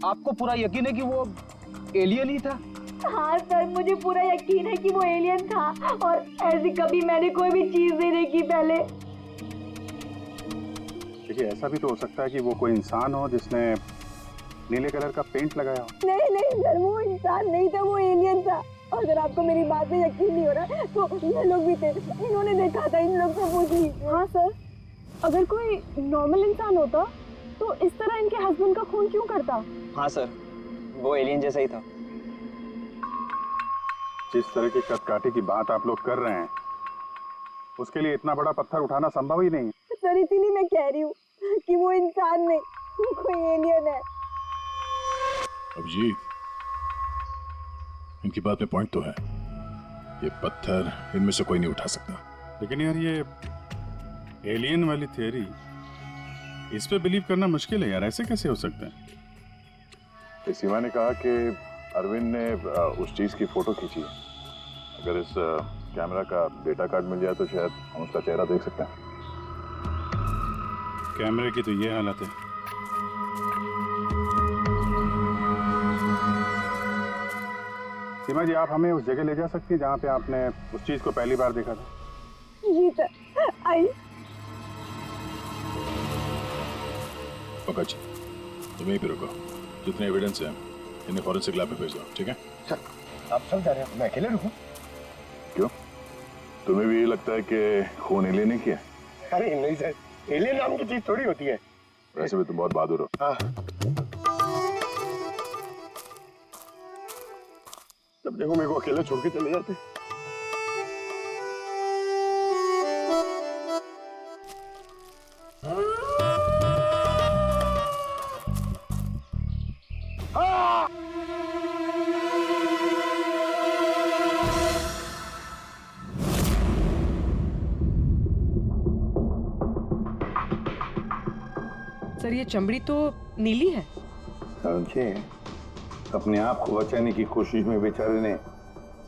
आपको पूरा यकीन है कि वो एलियन ही था? हाँ सर, मुझे पूरा यकीन है कि वो एलियन था और ऐसी कभी मैंने कोई भी चीज नहीं देखी पहले। देखिए, ऐसा भी तो हो सकता है कि वो कोई इंसान हो जिसने नीले कलर का पेंट लगाया हो। नहीं नहीं सर, वो इंसान नहीं था, वो एलियन था। अगर आपको मेरी बात पे यकीन नहीं हो रहा तो ये लोग भी थे, इन्होंने देखा था, इन लोग से पूछ लीजिए। हाँ सर, अगर कोई नॉर्मल इंसान होता तो इस तरह इनके हस्बैंड का खून क्यों करता? हाँ सर, वो एलियन जैसा ही था। जिस तरह की कदकाठी की बात आप लोग कर रहे हैं, उसके लिए इतना बड़ा पत्थर उठाना संभव ही नहीं है। सर इसीलिए मैं कह रही हूँ कि वो इंसान नहीं, वो कोई एलियन है। अभिजीत, इनकी बात में पॉइंट तो है। ये पत्थर इनमें से कोई नहीं उठा सकता। लेकिन यार, ये एलियन वाली थियरी, इस पे बिलीव करना मुश्किल है यार। ऐसे कैसे हो सकता है? सीमा ने कहा कि अरविंद ने उस चीज की फोटो खींची है। अगर इस कैमरा का डेटा कार्ड मिल जाए तो शायद हम उसका चेहरा देख सकते हैं। कैमरे की तो ये हालत है। सीमा जी, आप हमें उस जगह ले जा सकती हैं जहाँ पे आपने उस चीज को पहली बार देखा था? जी सर, आइए। ओके जी, तुम यहीं पे रुको। जितने एविडेंस हैं इन्हें फॉरेंसिक लैब में भेज दो, ठीक है? सर, आप सब जा रहे हैं, मैं अकेले रुकूं? क्यों, तुम्हें भी ये लगता है कि खून एलियन ने किया? अरे नहीं सर, एलियन नाम की चीज थोड़ी होती है। वैसे भी तुम बहुत बहादुर हो। हाँ, तब देखो मेरे को अकेला छोड़ के चले जाते। सर ये चमड़ी तो नीली है। समझे, अपने आप को बचाने की कोशिश में बेचारे ने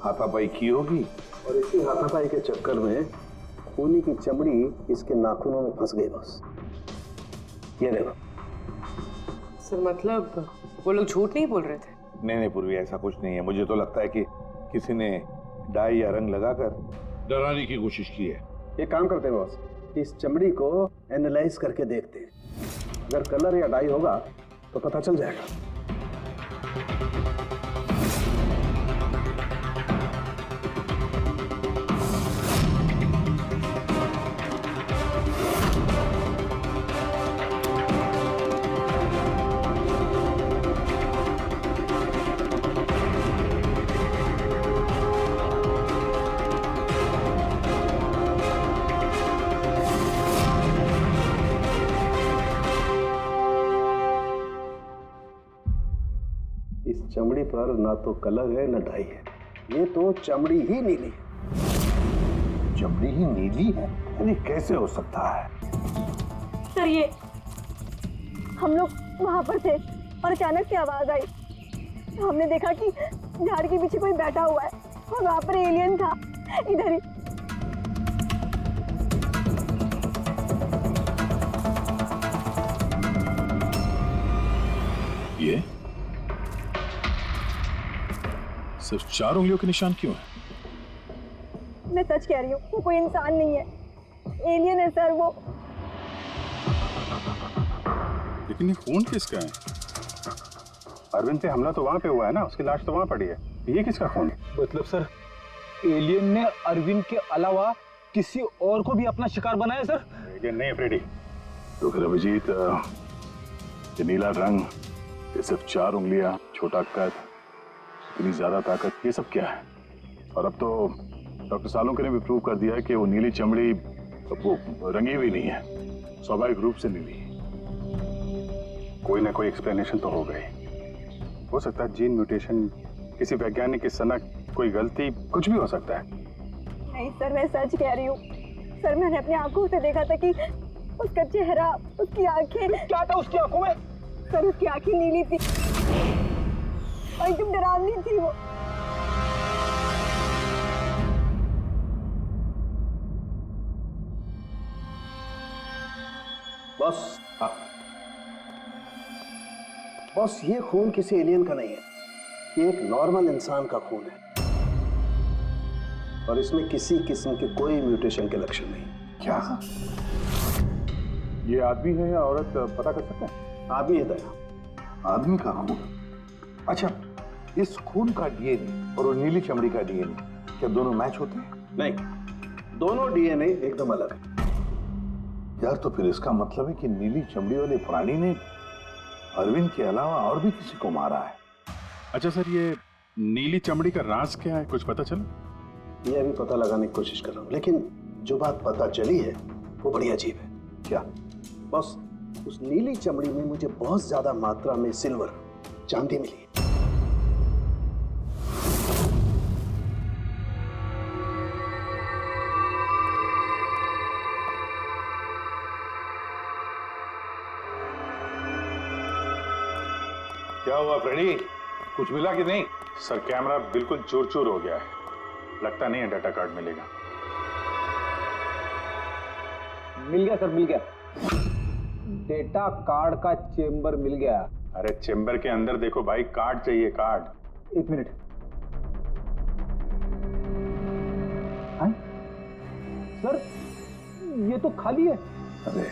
हाथापाई की होगी और इसी हाथापाई के चक्कर में खूनी की चमड़ी इसके नाखूनों में फंस गई। बस ये देखो। सर मतलब वो लोग झूठ नहीं बोल रहे थे? नहीं पूर्वी, ऐसा कुछ नहीं है। मुझे तो लगता है कि किसी ने डाई या रंग लगाकर डराने की कोशिश की है। एक काम करते हैं बॉस, इस चमड़ी को एनालाइज करके देखते हैं। अगर कलर या डाई होगा तो पता चल जाएगा। इस चमड़ी पर ना तो कलर है ना डाई है, ये तो चमड़ी ही नीली है। चमड़ी ही नीली है? अरे कैसे हो सकता है? सर ये हम लोग वहां पर थे और अचानक से आवाज आई। हमने देखा कि झाड़ के पीछे कोई बैठा हुआ है और वहां पर एलियन था, इधर ही। ये सिर्फ 4 उंगलियों के निशान क्यों है? मैं सच कह रही हूँ, वो कोई इंसान नहीं है, एलियन है सर वो। लेकिन ये खून किसका है? अरविंद पे हमला तो वहां पे हुआ है ना, उसकी लाश तो वहां पड़ी है। ये किसका खून है? मतलब सर, एलियन ने अरविंद के अलावा किसी और को भी अपना शिकार बनाया सर? ये नहीं फ्रेडी। तो फिर अभिजीत, ये नीला रंग, ये सिर्फ 4 उंगलियां, छोटा कद, इतनी ज्यादा ताकत, ये सब क्या है? और अब तो डॉक्टर सालोंके ने भी प्रूव कर दिया है कि वो नीली चमड़ी वो रंगी हुई नहीं है, स्वाभाविक रूप से नीली है। कोई ना कोई एक्सप्लेनेशन तो हो गई। हो सकता है जीन म्यूटेशन, किसी वैज्ञानिक की सनक, कोई गलती, कुछ भी हो सकता है। नहीं सर, मैं सच कह रही हूँ सर, मैंने अपनी आंखों से देखा था कि उसका चेहरा, उसकी आंखें। क्या था उसकी आंखों में? सर उसकी आंखें नीली थी और एकदम डरावनी थी वो। बस हाँ। बॉस, ये खून किसी एलियन का नहीं है, ये एक नॉर्मल इंसान का खून है और इसमें किसी किस्म के कोई म्यूटेशन के लक्षण नहीं। क्या ये आदमी है या औरत पता कर सकते हैं? आदमी है दया। आदमी का खून? अच्छा, इस खून का डीएनए और वो नीली चमड़ी का डीएनए क्या दोनों मैच होते हैं? नहीं, दोनों डीएनए एकदम अलग है। यार, तो फिर इसका मतलब है कि नीली चमड़ी वाले प्राणी ने अरविंद के अलावा और भी किसी को मारा है। अच्छा सर, ये नीली चमड़ी का राज क्या है, कुछ पता चला? ये अभी पता लगाने की कोशिश कर रहा हूँ, लेकिन जो बात पता चली है वो बड़ी अजीब है। क्या? बस उस नीली चमड़ी में मुझे बहुत ज्यादा मात्रा में सिल्वर, चांदी मिली है। क्या हुआ फ्रेडी, कुछ मिला कि नहीं? सर, कैमरा बिल्कुल चूर चूर हो गया है, लगता नहीं है डाटा कार्ड मिलेगा। मिल गया सर, मिल गया। डेटा कार्ड का चेंबर मिल गया। अरे चेंबर के अंदर देखो भाई, कार्ड चाहिए, कार्ड। एक मिनट। हाँ? सर, ये तो खाली है। अरे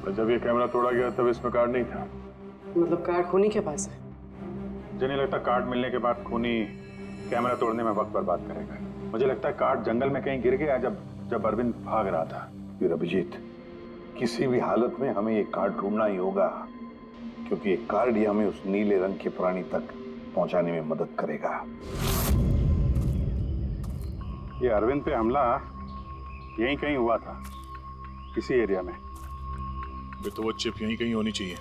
तो जब ये कैमरा तोड़ा गया तब इसमें कार्ड नहीं था। मतलब कार्ड खूनी के पास है? मुझे नहीं लगता कार्ड मिलने के बाद खूनी कैमरा तोड़ने में वक्त बर्बाद करेगा। मुझे लगता है कार्ड जंगल में कहीं गिर गया जब अरविंद भाग रहा था। फिर अभिजीत, किसी भी हालत में हमें ये कार्ड ढूंढना ही होगा, क्योंकि ये कार्ड ही हमें उस नीले रंग के प्राणी तक पहुंचाने में मदद करेगा। ये अरविंद पे हमला यहीं कहीं हुआ था, इसी एरिया में। तो वो चिप यहीं कहीं होनी चाहिए।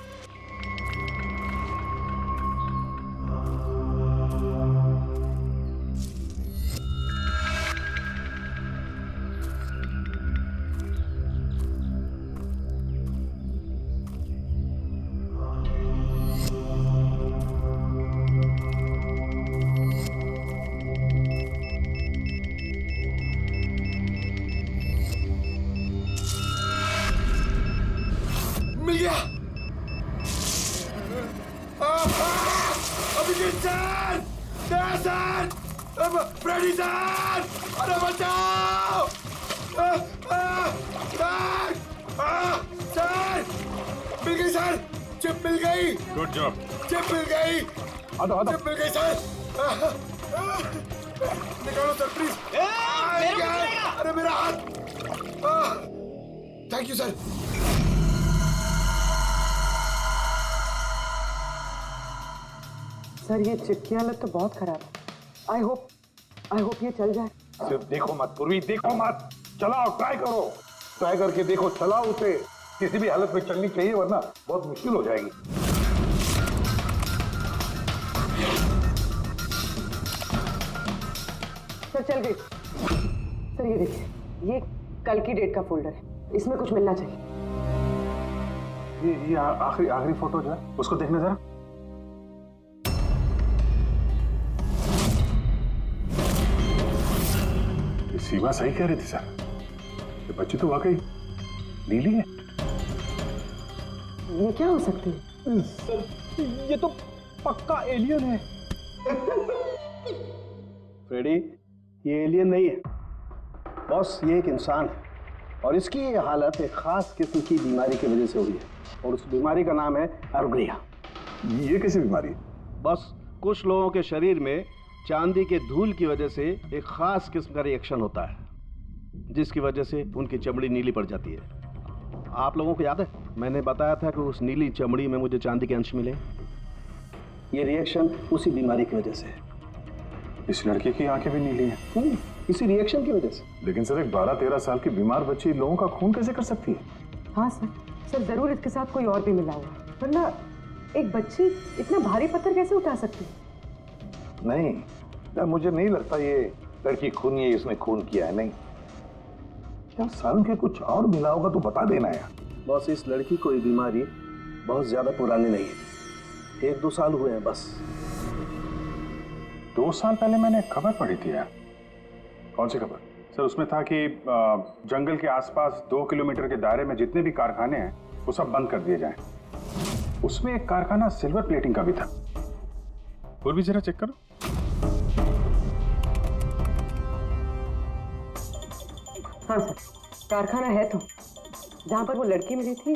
मिल गया। अभिजीत सर, दया सर, फ्रेडी सर, अरे बचाओ! सर, मिल गई सर, चिप मिल गई। Good job. चिप मिल गई। चिप मिल गई सर। निकालो सर प्लीज। अरे मेरा हाथ। Thank you sir. सर, ये चिप की हालत तो बहुत खराब है। आई होप ये चल जाए। सिर्फ देखो मत पूर्वी, देखो मत, चलाओ, ट्राई करो, ट्राई करके देखो, चलाओ उसे। किसी भी हालत में चलनी चाहिए, वरना बहुत मुश्किल हो जाएगी। सर, चल गई। सर, ये देखिए, ये कल की डेट का फोल्डर है, इसमें कुछ मिलना चाहिए। ये आखिरी फोटो जो है, उसको देखने जरा। सीमा सही कह रही थी सर, ये बच्ची तो वाकई नीली है। ये क्या हो सकती है? सर, ये तो पक्का एलियन है। फ्रेडी, ये एलियन नहीं है बॉस, ये एक इंसान है और इसकी ये हालत एक खास किस्म की बीमारी की वजह से हुई है और उस बीमारी का नाम है एरोग्रिया। ये कैसी बीमारी है? बस कुछ लोगों के शरीर में चांदी के धूल की वजह से एक खास किस्म का रिएक्शन होता है, जिसकी वजह से उनकी चमड़ी नीली पड़ जाती है। आप लोगों को याद है, मैंने बताया था कि उस नीली चमड़ी में मुझे चांदी के अंश मिले। ये रिएक्शन उसी बीमारी की वजह से है। इस लड़की की आंखें भी नीली हैं। इसी रिएक्शन की वजह से। लेकिन सर, एक 12-13 साल की बीमार बच्ची लोगों का खून कैसे कर सकती है? हाँ सर, जरूर इसके साथ कोई और भी मिला हुआ है, वरना एक बच्ची इतना भारी पत्थर कैसे उठा सकती है? नहीं यार, मुझे नहीं लगता ये लड़की खून है, इसने खून किया है। नहीं यार, सालों के कुछ और मिला होगा तो बता देना यार। बॉस, इस लड़की को ये बीमारी बहुत ज्यादा पुरानी नहीं है, 1-2 साल हुए हैं बस। 2 साल पहले मैंने एक खबर पढ़ी थी यार। कौन सी खबर? सर, उसमें था कि जंगल के आसपास 2 किलोमीटर के दायरे में जितने भी कारखाने हैं वो सब बंद कर दिए जाएं। उसमें एक कारखाना सिल्वर प्लेटिंग का भी था। और भी जरा चेक करो। हाँ सर, कारखाना है तो जहाँ पर वो लड़की मिली थी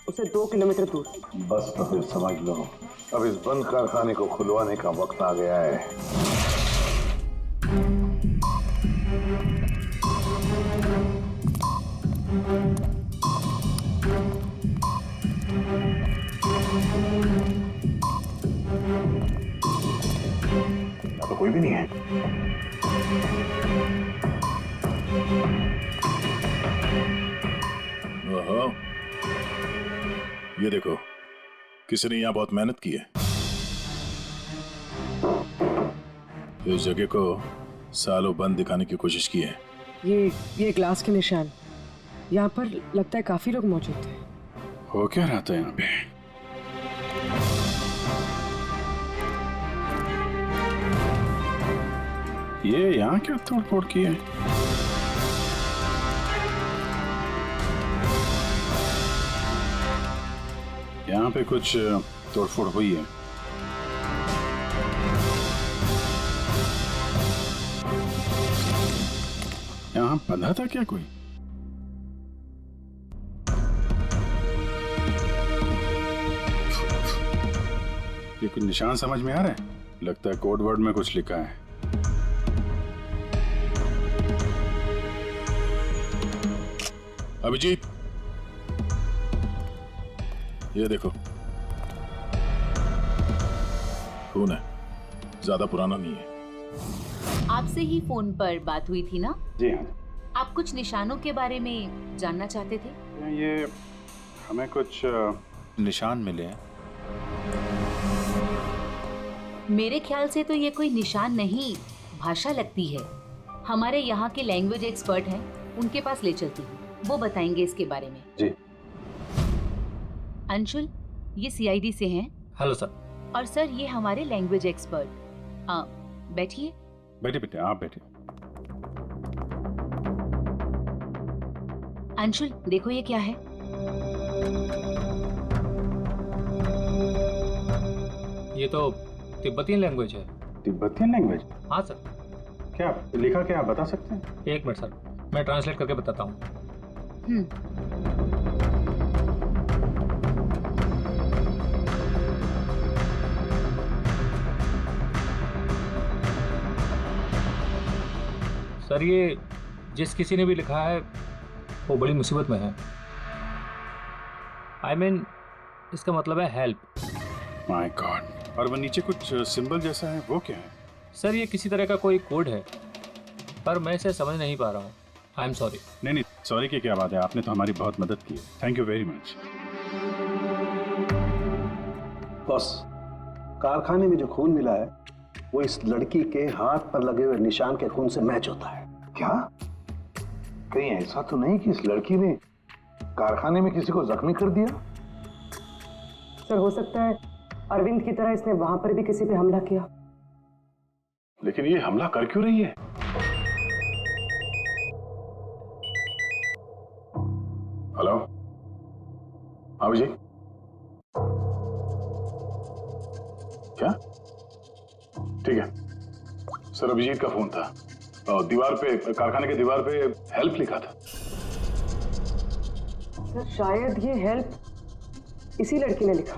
उसे 2 किलोमीटर दूर। बस तो फिर समझ लो, अब इस बंद कारखाने को खुलवाने का वक्त आ गया है। तो कोई भी नहीं है। ओहो, ये देखो, किसी ने यहाँ बहुत मेहनत की है। इस जगह को सालों बंद दिखाने की कोशिश की है। ये ग्लास के निशान, यहाँ पर लगता है काफी लोग मौजूद थे। हो क्या रहा था यहाँ पे? ये यहाँ क्या तोड़ फोड़ की है? यहाँ पे कुछ तोड़फोड़ हुई है। यहाँ बंधा था क्या कोई? ये कुछ निशान समझ में आ रहा है? लगता है कोड वर्ड में कुछ लिखा है। अभिजीत, ये देखो, खून है, ज्यादा पुराना नहीं है। आपसे ही फोन पर बात हुई थी ना? जी हाँ। आप कुछ निशानों के बारे में जानना चाहते थे? ये हमें कुछ निशान मिले हैं। मेरे ख्याल से तो ये कोई निशान नहीं, भाषा लगती है। हमारे यहाँ के लैंग्वेज एक्सपर्ट हैं, उनके पास ले चलती हूँ, वो बताएंगे इसके बारे में। जी। अंशुल, ये सीआईडी से हैं। Hello sir. और सर, ये हमारे लैंग्वेज एक्सपर्ट। बैठिए। बैठे बेटे, आप बैठे। अंशुल, देखो ये क्या है। ये तो तिब्बतियन लैंग्वेज है। Tibetan language? हाँ सर। क्या लिखा, क्या आप बता सकते हैं? 1 मिनट सर, मैं ट्रांसलेट करके बताता हूँ। सर, ये जिस किसी ने भी लिखा है वो बड़ी मुसीबत में है। I mean, इसका मतलब है हेल्प। My God. और वो नीचे कुछ सिंबल जैसा है, वो क्या है? सर, ये किसी तरह का कोई कोड है, पर मैं इसे समझ नहीं पा रहा हूँ। I am sorry. नहीं, सॉरी की क्या बात है, आपने तो हमारी बहुत मदद की है। Thank you very much. Boss, कारखाने में जो खून मिला है वो इस लड़की के हाथ पर लगे हुए निशान के खून से मैच होता है। क्या? कहीं ऐसा तो नहीं कि इस लड़की ने कारखाने में किसी को जख्मी कर दिया? सर, हो सकता है अरविंद की तरह इसने वहां पर भी किसी पे हमला किया। लेकिन ये हमला कर क्यों रही है? हेलो, हाँ जी। क्या? ठीक है सर, अभिजीत का फोन था। दीवार पे, कारखाने के दीवार पे हेल्प लिखा था। सर, शायद ये हेल्प इसी लड़की ने लिखा।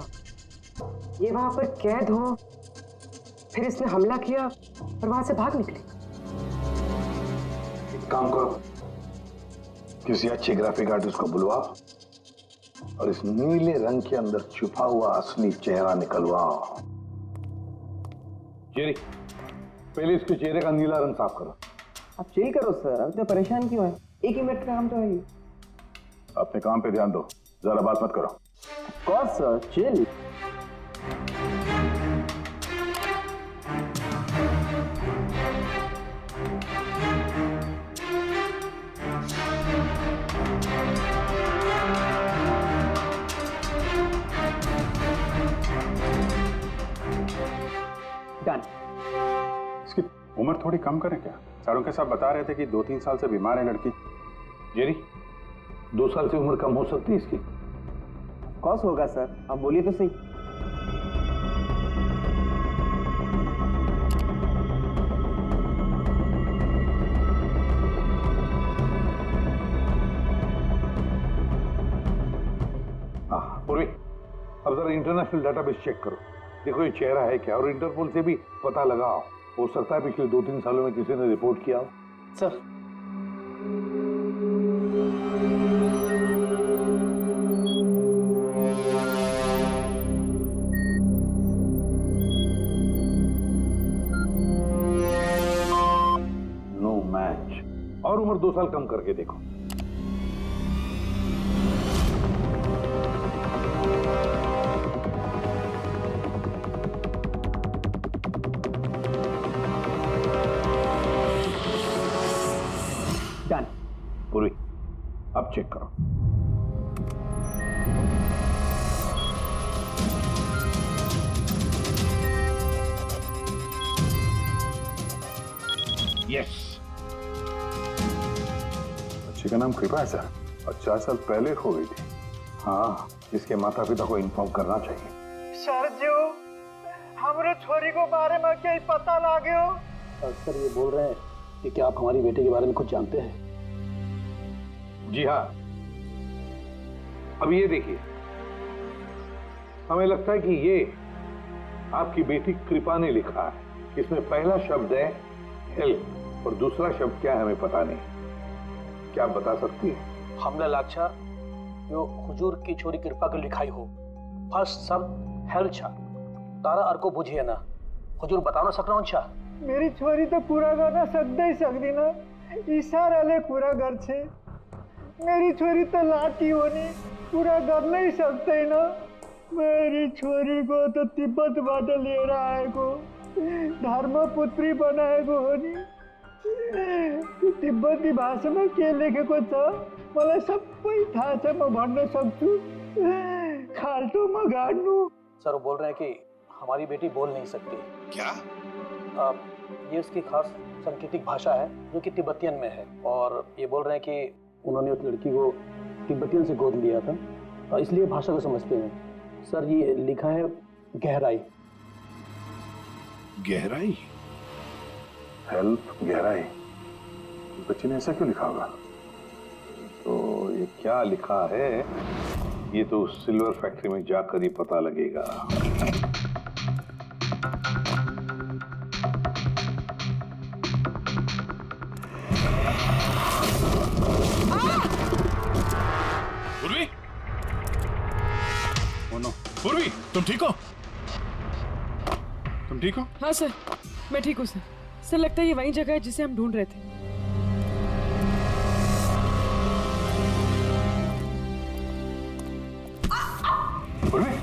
ये वहां पर कैद हो, फिर इसने हमला किया और वहां से भाग निकली। एक काम करो, किसी अच्छे ग्राफिक आर्टिस्ट को बुलवाओ और इस नीले रंग के अंदर छुपा हुआ असली चेहरा निकलवाओ। जेरी, पहले इसके चेहरे का नीला रंग साफ करो। आप चिल करो सर, अब तो परेशान क्यों है? 1 ही मिनट का काम तो है। अपने काम पे ध्यान दो, ज्यादा बात मत करो। Of course sir, chill. Done. इसकी उम्र थोड़ी कम करें क्या? सारों के साथ बता रहे थे कि 2-3 साल से बीमार है लड़की। जेरी, 2 साल से उम्र कम हो सकती है इसकी? कॉस होगा सर, आप बोलिए तो सही। पूर्वी, अब जरा इंटरनेशनल डाटाबेस चेक करो, देखो ये चेहरा है क्या, और इंटरपोल से भी पता लगाओ। हो सकता है पिछले 2-3 सालों में किसी ने रिपोर्ट किया हो। सर नो मैच, और उम्र 2 साल कम करके देखो। डन। पूरी, अब चेक करो। यस, बच्चे का नाम कृपा है सर, और 4 साल पहले हो गई थी। हाँ, इसके माता पिता को इन्फॉर्म करना चाहिए। सर जो हमारे छोरी को बारे में क्या पता लागे हो? सर ये बोल रहे हैं कि क्या आप हमारी बेटे के बारे में कुछ जानते हैं? जी हाँ, अब ये देखिए, हमें लगता है कि ये आपकी बेटी कृपा ने लिखा है। इसमें पहला शब्द है हेल्प और दूसरा शब्द क्या है हमें पता नहीं। क्या आप बता सकती है? हमने लाक्षा यो हुजूर की छोरी कृपा की लिखाई हो। फर्स्ट शब्द हेल्प छा, तारा अर्को बुझिए ना, हुजूर बताओ ना सकना छा। मेरी छोरी तो पूरा करना सकते ही सकती ना, इशारा ले पूरा घर छे। मेरी छोरी तो लाटी होनी पूरा कर नहीं सकते ना। मेरी छोरी को तो तिब्बत बाटे ले रहा है को, धर्मपुत्री बनाए को होनी। तिब्बती भाषा में के लेखे को छ मलाई सबै थाहा छ, म भन्न सक्छु। खाल्टो म गाड्नु। सर वो बोल रहे हैं कि हमारी बेटी बोल नहीं सकती। क्या? ये उसकी खास सांकेतिक भाषा है जो कि तिब्बतियन में है, और ये बोल रहे हैं कि उन्होंने उस लड़की को तिब्बतियन से गोद लिया था, इसलिए भाषा को समझते हैं। सर ये लिखा है गहराई। गहराई? हेल्प गहराई, बच्चे ने ऐसा क्यों लिखा होगा? तो ये क्या लिखा है ये तो सिल्वर फैक्ट्री में जाकर ही पता लगेगा। पूर्वी, पूर्वी, तुम ठीक हो? तुम ठीक हो? हाँ सर, मैं ठीक हूँ सर। सर लगता है ये वही जगह है जिसे हम ढूंढ रहे थे। पूर्वी,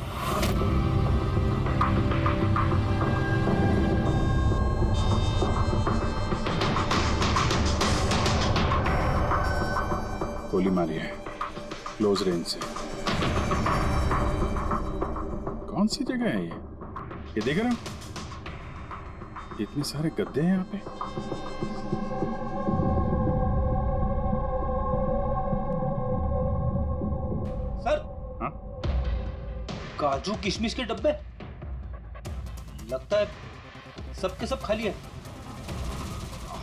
गोली मारी है क्लोज रेंज से। कौन सी जगह है ये देख रहे हो? इतने सारे गद्दे हैं यहाँ पे। सर, हाँ? काजू किशमिश के डब्बे, लगता है सब के सब खाली है।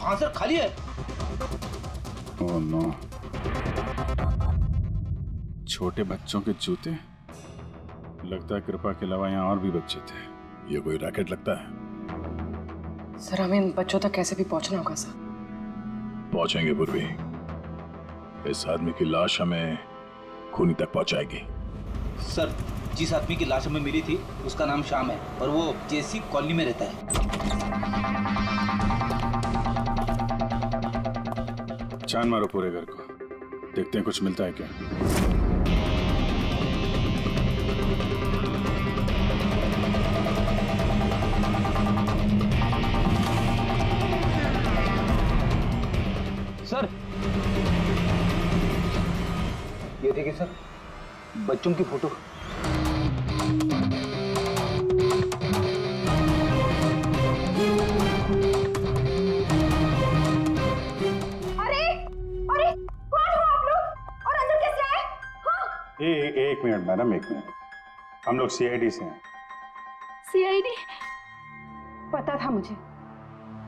हाँ सर, खाली है। ओह नो, छोटे बच्चों के जूते। लगता है कृपा के अलावा यहाँ और भी बच्चे थे। ये कोई रैकेट लगता है। सर हमें इन बच्चों तक कैसे भी पहुंचना होगा सर। पहुंचेंगे पूर्वी। इस आदमी की लाश हमें खूनी तक पहुंचाएगी। सर, जिस आदमी की लाश हमें मिली थी उसका नाम श्याम है और वो जेसी कॉलोनी में रहता है। छान मारो पूरे घर को, देखते हैं कुछ मिलता है क्या। सर ये देखिए सर, बच्चों की फोटो। मिनट मैडम, एक मिनट। हम लोग सीआईडी से हैं। सीआईडी? पता था मुझे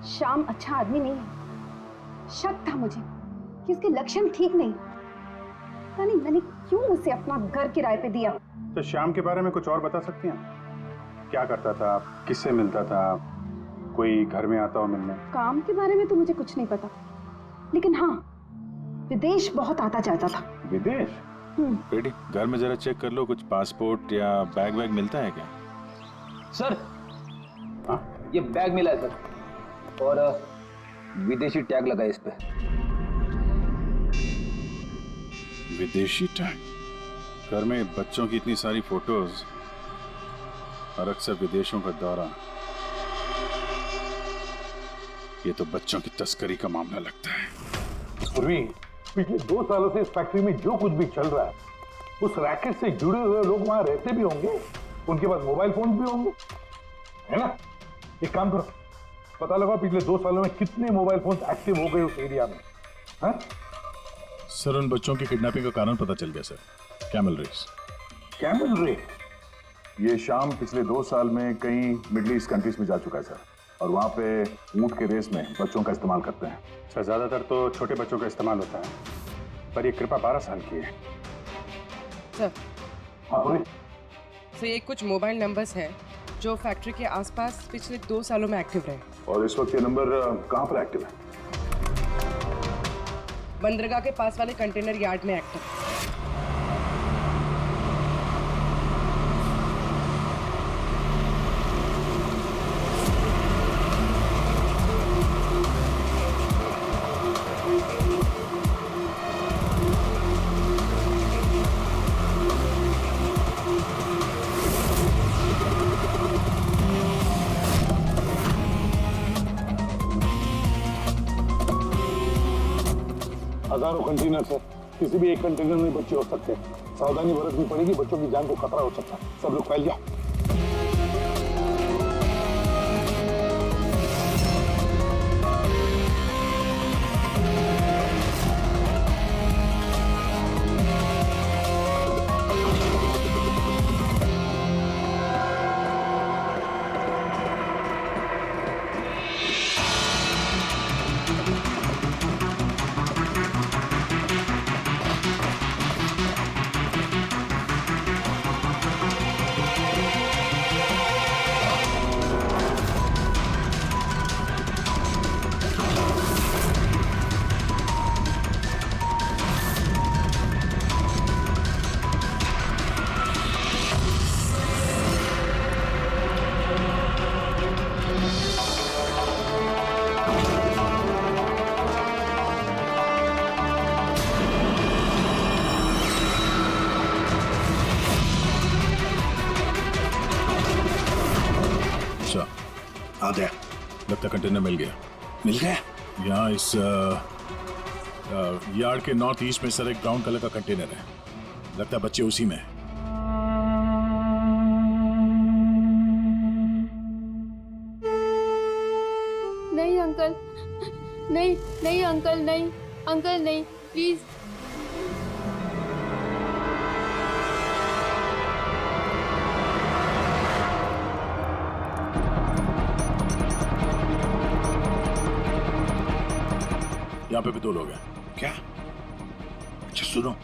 श्याम अच्छा आदमी नहीं है। शक था मुझे कि उसके लक्षण ठीक नहीं। पता नहीं मैंने क्यों उसे अपना घर किराए पे दिया। तो श्याम के बारे में कुछ और बता सकती हैं? क्या करता था, किससे मिलता था, कोई घर में आता हो मिलने? काम के बारे में तो मुझे कुछ नहीं पता, लेकिन हाँ विदेश बहुत आता जाता था। विदेश? बेटी घर में जरा चेक कर लो, कुछ पासपोर्ट या बैग वैग मिलता है क्या? सर ये बैग मिला है सर, और विदेशी टैग लगा है इस पे। विदेशी टैग? घर में बच्चों की इतनी सारी फोटोज और अक्सर विदेशों का दौरा, ये तो बच्चों की तस्करी का मामला लगता है। पूर्वी, पिछले 2 सालों से इस फैक्ट्री में जो कुछ भी चल रहा है, उस रैकेट से जुड़े हुए लोग वहां रहते भी होंगे, उनके पास मोबाइल फोन भी होंगे, है ना? एक काम करो, पता लगा पिछले 2 सालों में कितने मोबाइल फोन एक्टिव हो गए उस एरिया में। है? सर उन बच्चों की किडनैपिंग का कारण पता चल गया सर, कैमल रेस। कैमल रे? ये शाम पिछले 2 साल में कई मिडिल ईस्ट कंट्रीज में जा चुका है सर, और वहाँ पे ऊंट के रेस में बच्चों का इस्तेमाल करते हैं। सर ज्यादातर तो छोटे बच्चों का इस्तेमाल होता है, पर ये कृपा 12 साल की है। सर हाँ पूरी? सर ये कुछ मोबाइल नंबर्स हैं जो फैक्ट्री के आसपास पिछले 2 सालों में एक्टिव रहे। और इस वक्त ये नंबर कहाँ पर एक्टिव है? बंदरगाह के पास वाले कंटेनर यार्ड में एक्टिव। हजारों कंटेनर है, किसी भी एक कंटेनर में बच्चे हो सकते हैं। सावधानी बरतनी पड़ेगी, बच्चों की जान को खतरा हो सकता है। सब लोग फैल जाओ। आधा लगता कंटेनर मिल गया। मिल गया? यहाँ इस यार्ड के नॉर्थ ईस्ट में सर एक ब्राउन कलर का कंटेनर है, लगता है बच्चे उसी में हैं। नहीं अंकल, नहीं नहीं अंकल, नहीं अंकल, नहीं प्लीज। यहाँ पे भी 2 लोग हैं। क्या? अच्छा सुनो,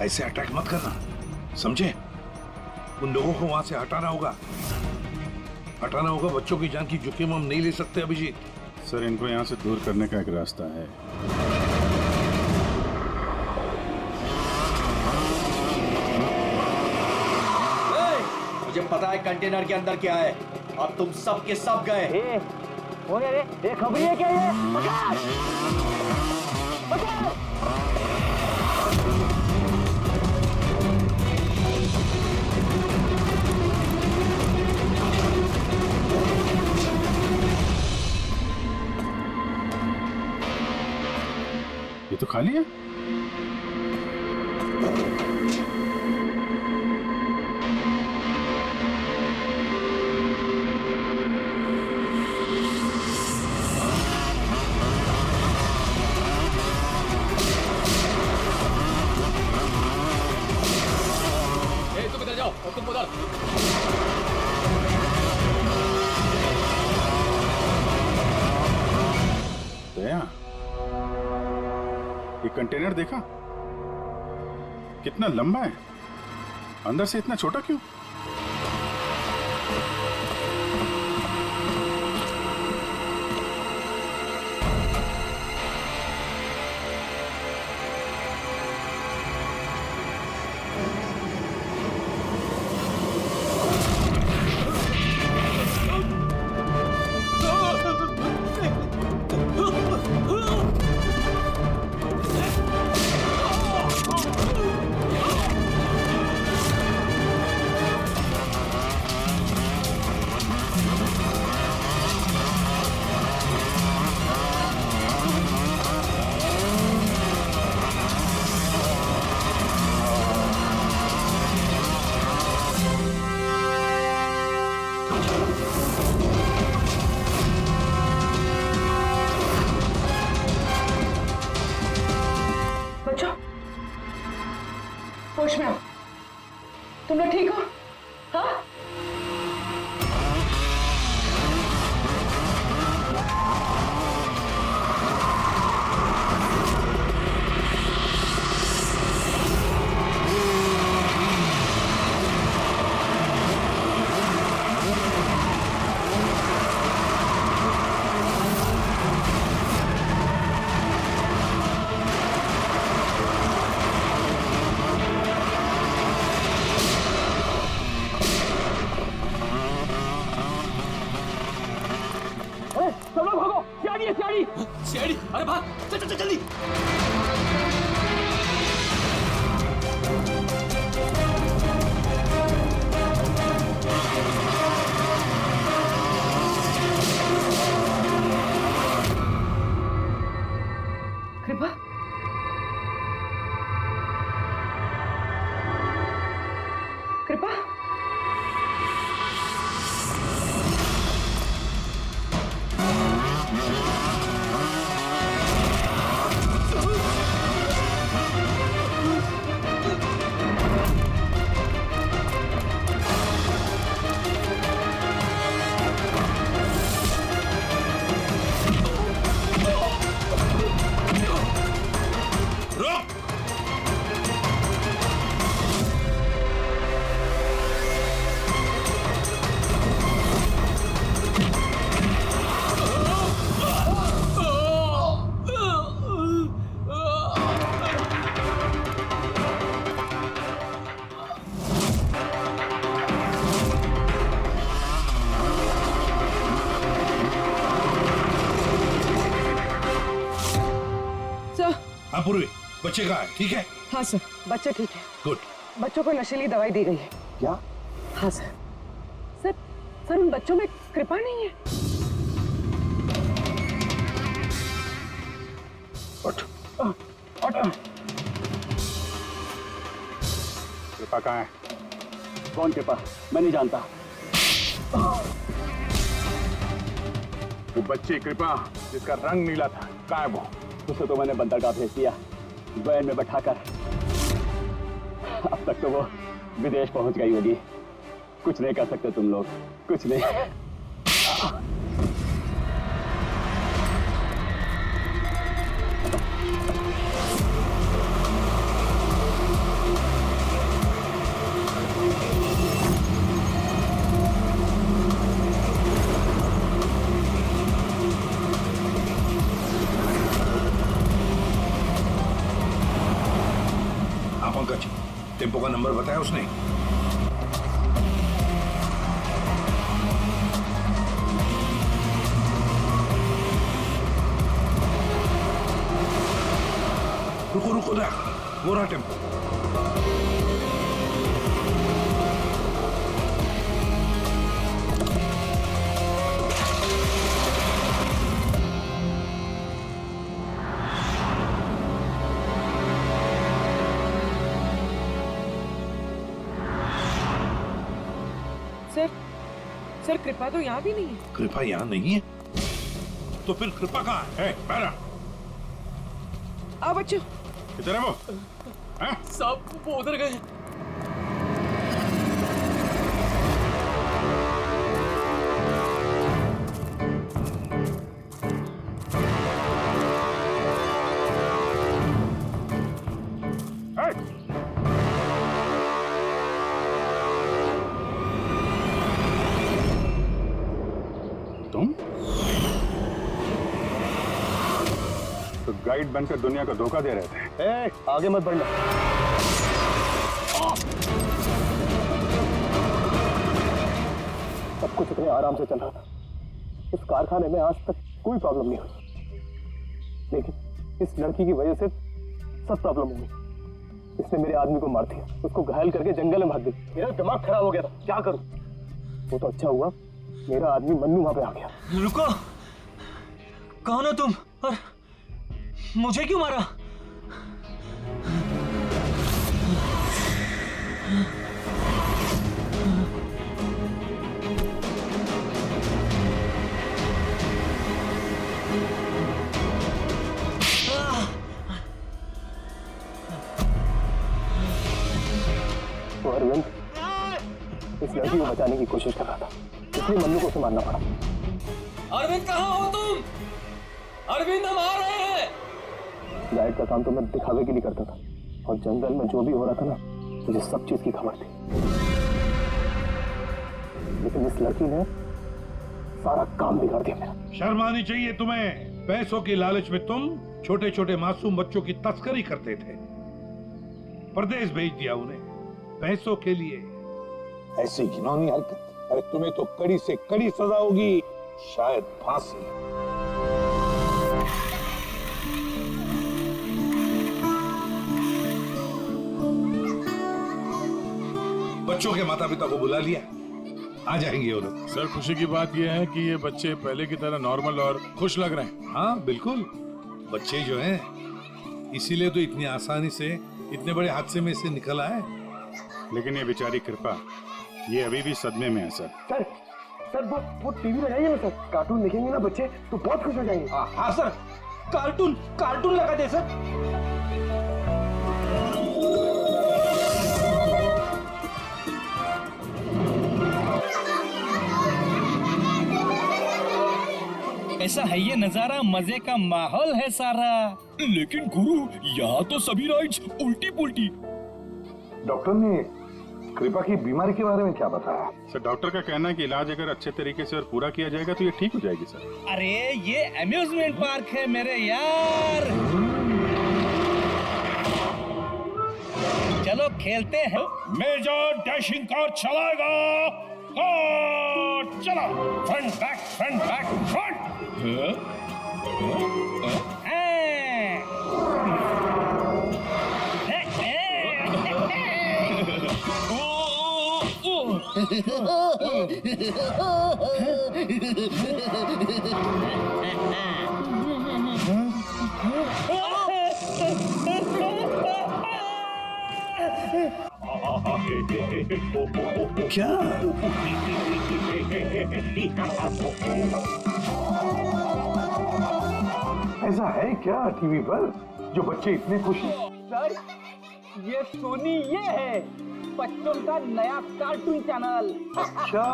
ऐसे अटैक मत करना, समझे? उन लोगों को वहां से हटाना होगा, बच्चों की जान की जोखिम हम नहीं ले सकते अभिजीत। सर इनको यहाँ से दूर करने का एक रास्ता है। मुझे पता है कंटेनर के अंदर क्या है, अब तुम सब के सब गए। हो गया रे, खबरी है क्या ये? पकड़! पकड़! ये तो खाली है। कंटेनर देखा? कितना लंबा है, अंदर से इतना छोटा क्यों? होश में आओ। तुम लोग ठीक हो? हाँ? सीआईडी, अरे भाग, चल चल चल जल्दी। कृपा, कृपा, पूर्वी, बच्चे कहाँ है? ठीक है? हाँ सर, बच्चे ठीक है। गुड। बच्चों को नशीली दवाई दी गई है। क्या? हाँ सर। सर, सर उन बच्चों में कृपा नहीं है। उठ। कृपा कहाँ है? कौन कृपा? मैं नहीं जानता। वो बच्ची कृपा जिसका रंग नीला था, कहाँ है वो? उसे तो मैंने बंदरगाह भेज दिया, वैन में बैठाकर। अब तक तो वो विदेश पहुंच गई होगी। कुछ नहीं कर सकते तुम लोग, कुछ नहीं। पंकज, टेम्पो का नंबर बताया उसने? रुको रुको ना, वो रहा टेम्पो। सर कृपा तो यहाँ भी नहीं है। कृपा यहाँ नहीं है? तो फिर कृपा कहाँ है? पैरा आओ बच्चों। किधर है वो? सब वो उधर गए। तुम? तो गाइड बनकर दुनिया को धोखा दे रहे थे। आगे मत बढ़ना। सब कुछ इतने आराम से चल रहा था। इस कारखाने में आज तक कोई प्रॉब्लम नहीं हुई, लेकिन इस लड़की की वजह से सब प्रॉब्लम हो गई। इसने मेरे आदमी को मार दिया, उसको घायल करके जंगल में भाग गई। मेरा दिमाग खराब हो गया था, क्या करूं? वो तो अच्छा हुआ मेरा आदमी मन्नू वहां पे आ गया। रुको, कौन हो तुम और मुझे क्यों मारा? तो अरविंद इस लड़की को बचाने की कोशिश कर रहा था, इसलिए मन्नू को उसे मारना पड़ा। अरविंद कहाँ हो तुम? अरविंद हम आ रहे हैं। गाइड का काम तो मैं दिखावे के लिए करता था, और जंगल में जो भी हो रहा था ना, मुझे सब चीज की खबर थी। लेकिन इस लड़की ने सारा काम बिगाड़ दिया मेरा। शर्म आनी चाहिए तुम्हें। पैसों की लालच में तुम छोटे छोटे मासूम बच्चों की तस्करी करते थे, परदेश भेज दिया उन्हें पैसों के लिए। ऐसी घिनौनी हरकत, अरे तुम्हें तो कड़ी से कड़ी सजा होगी, शायद फांसी। बच्चों के माता पिता को बुला लिया, आ जाएंगे वो लोग। सर खुशी की बात यह है कि ये बच्चे पहले की तरह नॉर्मल और खुश लग रहे हैं। हाँ बिल्कुल, बच्चे जो हैं इसीलिए तो इतनी आसानी से इतने बड़े हादसे में से निकल आए। लेकिन ये बेचारी कृपा, ये अभी भी सदमे में है सर। सर वो टीवी लगाइए ना सर, कार्टून देखेंगे ना बच्चे तो बहुत खुश हो जाएंगे। हाँ सर, कार्टून लगा दे सर। ऐसा है ये नजारा, मजे का माहौल है सारा। लेकिन गुरु, यहाँ तो सभी राइड्स उल्टी पुल्टी। डॉक्टर ने कृपा की बीमारी के बारे में क्या बताया? सर डॉक्टर का कहना है कि इलाज अगर अच्छे तरीके से और पूरा किया जाएगा तो ये ठीक हो जाएगी सर। अरे ये अम्यूजमेंट पार्क है मेरे यार, चलो खेलते हैं। मेजर डैशिंग कार चलाएगा। चला, फ्रंट बैक फ्रंट। क्या? ऐसा है क्या टीवी पर जो बच्चे इतने खुश हैं? सर ये सोनी ये है बच्चों का नया कार्टून चैनल। अच्छा,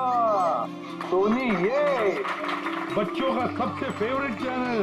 सोनी ये बच्चों का सबसे फेवरेट चैनल।